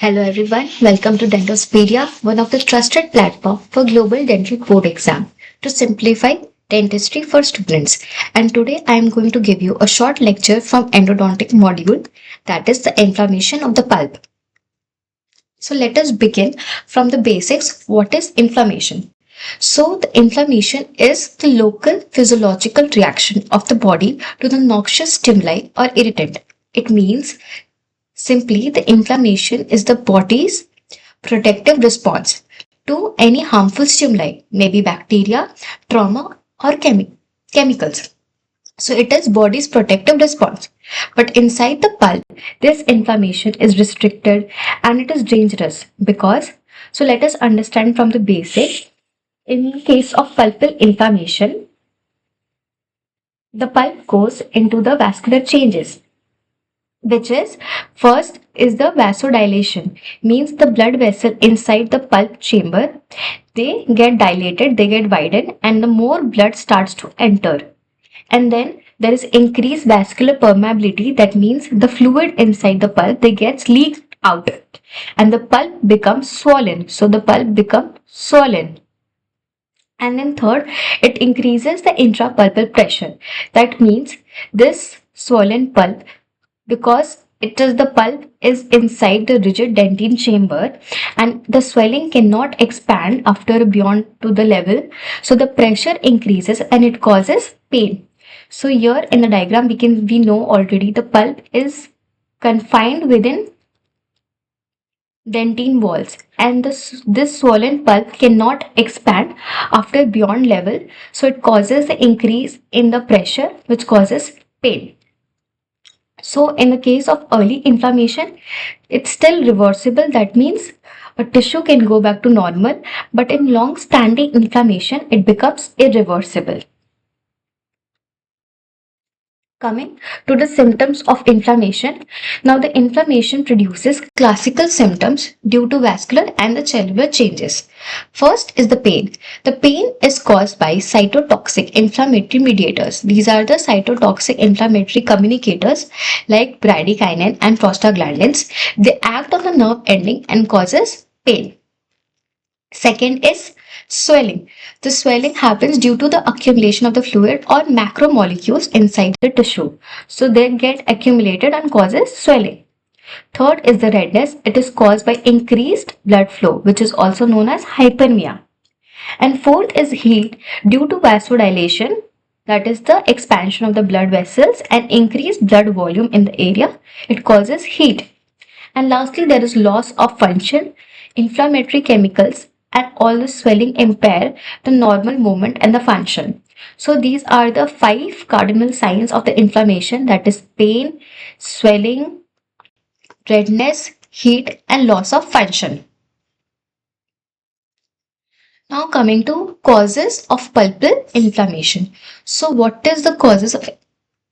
Hello everyone, welcome to Dentospedia, one of the trusted platform for global dental board exam to simplify dentistry for students. And today I am going to give you a short lecture from endodontic module, that is the inflammation of the pulp. So let us begin from the basics. What is inflammation? So the inflammation is the local physiological reaction of the body to the noxious stimuli or irritant. It means simply, the inflammation is the body's protective response to any harmful stimuli, maybe bacteria, trauma, or chemicals. So it is body's protective response. But inside the pulp, this inflammation is restricted and it is dangerous because, so let us understand from the basic. In case of pulpal inflammation, the pulp goes into the vascular changes, which is first is the vasodilation, means the blood vessel inside the pulp chamber, they get dilated, they get widened, and the more blood starts to enter. And then there is increased vascular permeability, that means the fluid inside the pulp they gets leaked out and the pulp becomes swollen. So the pulp becomes swollen. And then third, it increases the intrapulpal pressure. That means this swollen pulp, because it is the pulp is inside the rigid dentine chamber and the swelling cannot expand after beyond to the level, so the pressure increases and it causes pain. So here in the diagram we know already the pulp is confined within dentine walls and this swollen pulp cannot expand after beyond level, so it causes the increase in the pressure which causes pain. So in the case of early inflammation, it's still reversible. That means a tissue can go back to normal, but in long-standing inflammation, it becomes irreversible. Coming to the symptoms of inflammation. Now the inflammation produces classical symptoms due to vascular and the cellular changes. First is the pain. The pain is caused by cytotoxic inflammatory mediators. These are the cytotoxic inflammatory communicators like bradykinin and prostaglandins. They act on the nerve ending and causes pain. Second is swelling. The swelling happens due to the accumulation of the fluid or macromolecules inside the tissue. So they get accumulated and causes swelling. Third is the redness. It is caused by increased blood flow, which is also known as hyperemia. And fourth is heat due to vasodilation, that is the expansion of the blood vessels and increased blood volume in the area. It causes heat. And lastly, there is loss of function. Inflammatory chemicals and all the swelling impair the normal movement and the function. So these are the 5 cardinal signs of the inflammation, that is pain, swelling, redness, heat and loss of function. Now coming to causes of pulpal inflammation. So what is the causes of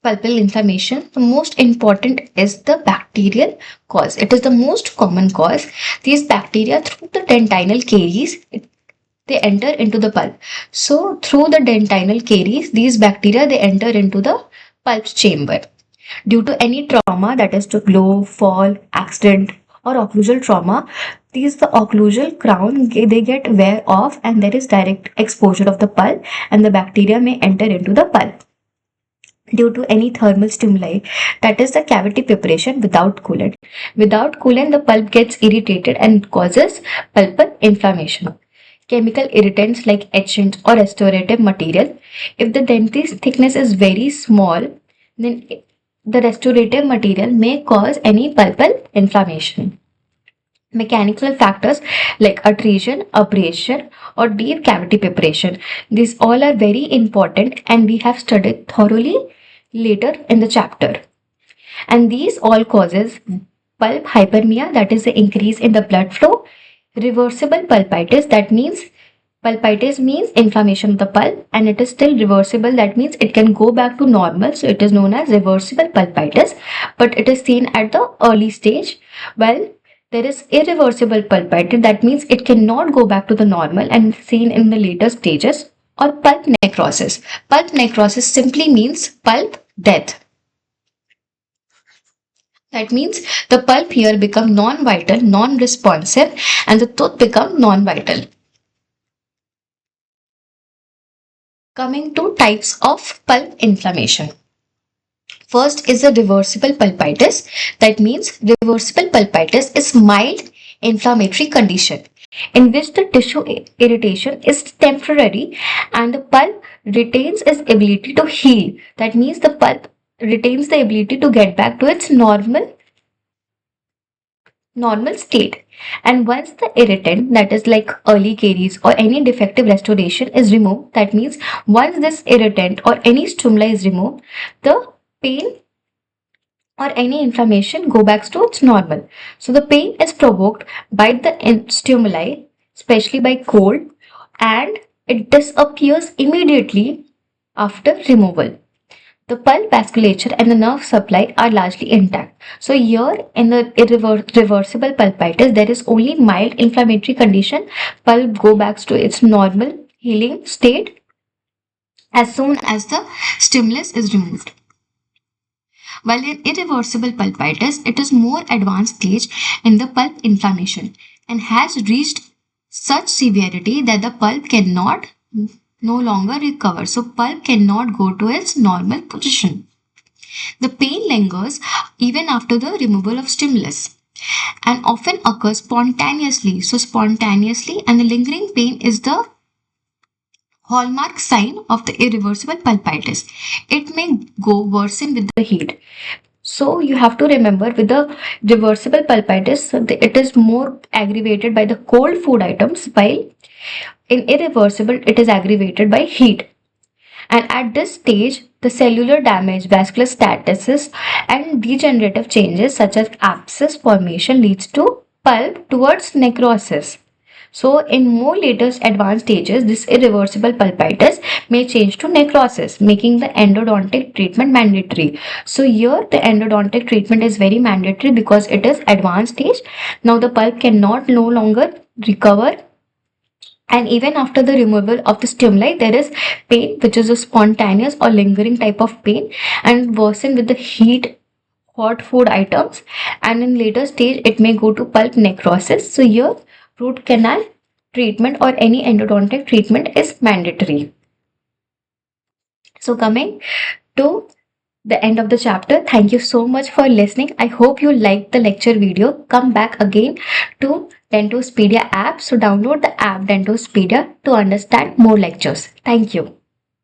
pulpal inflammation? The most important is the bacterial cause. It is the most common cause. These bacteria through the dentinal caries, they enter into the pulp. So through the dentinal caries, these bacteria they enter into the pulp chamber. Due to any trauma, that is to blow, fall, accident or occlusal trauma, the occlusal crown they get wear off and there is direct exposure of the pulp and the bacteria may enter into the pulp. Due to any thermal stimuli, that is the cavity preparation without coolant. Without coolant, the pulp gets irritated and causes pulpal inflammation. Chemical irritants like etchants or restorative material. If the dentist thickness is very small, then the restorative material may cause any pulpal inflammation. Mechanical factors like adhesion, abrasion or deep cavity preparation. These all are very important and we have studied thoroughly later in the chapter. And these all causes pulp hyperemia, that is the increase in the blood flow. Reversible pulpitis, that means pulpitis means inflammation of the pulp and it is still reversible, that means it can go back to normal, so it is known as reversible pulpitis, but it is seen at the early stage. Well, there is irreversible pulpitis, that means it cannot go back to the normal and seen in the later stages. Or pulp necrosis. Pulp necrosis simply means pulp death. That means the pulp here become non-vital, non-responsive, and the tooth become non-vital. Coming to types of pulp inflammation. First is the reversible pulpitis. That means reversible pulpitis is mild inflammatory condition in which the tissue irritation is temporary and the pulp retains its ability to heal. That means the pulp retains the ability to get back to its normal state. And once the irritant, that is like early caries or any defective restoration is removed, that means once this irritant or any stimuli is removed, the pain or any inflammation go back to its normal. So the pain is provoked by the stimuli, especially by cold, and it disappears immediately after removal. The pulp vasculature and the nerve supply are largely intact. So here in the reversible pulpitis, there is only mild inflammatory condition. Pulp go back to its normal healing state as soon as the stimulus is removed. While in irreversible pulpitis, it is more advanced stage in the pulp inflammation and has reached such severity that the pulp cannot no longer recover. So pulp cannot go to its normal position. The pain lingers even after the removal of stimulus and often occurs spontaneously. So spontaneously, and the lingering pain is the hallmark sign of the irreversible pulpitis. It may go worsen with the heat. So you have to remember with the reversible pulpitis, it is more aggravated by the cold food items, while in irreversible it is aggravated by heat. And at this stage, the cellular damage, vascular statosis, and degenerative changes such as abscess formation leads to pulp towards necrosis. So in more later advanced stages, this irreversible pulpitis may change to necrosis, making the endodontic treatment mandatory. So here the endodontic treatment is very mandatory because it is advanced stage. Now the pulp cannot no longer recover, and even after the removal of the stimuli, there is pain, which is a spontaneous or lingering type of pain, and worsen with the heat, hot food items, and in later stage it may go to pulp necrosis. So here root canal treatment or any endodontic treatment is mandatory. So coming to the end of the chapter, thank you so much for listening. I hope you liked the lecture video. Come back again to Dentospedia app. So download the app Dentospedia to understand more lectures. Thank you.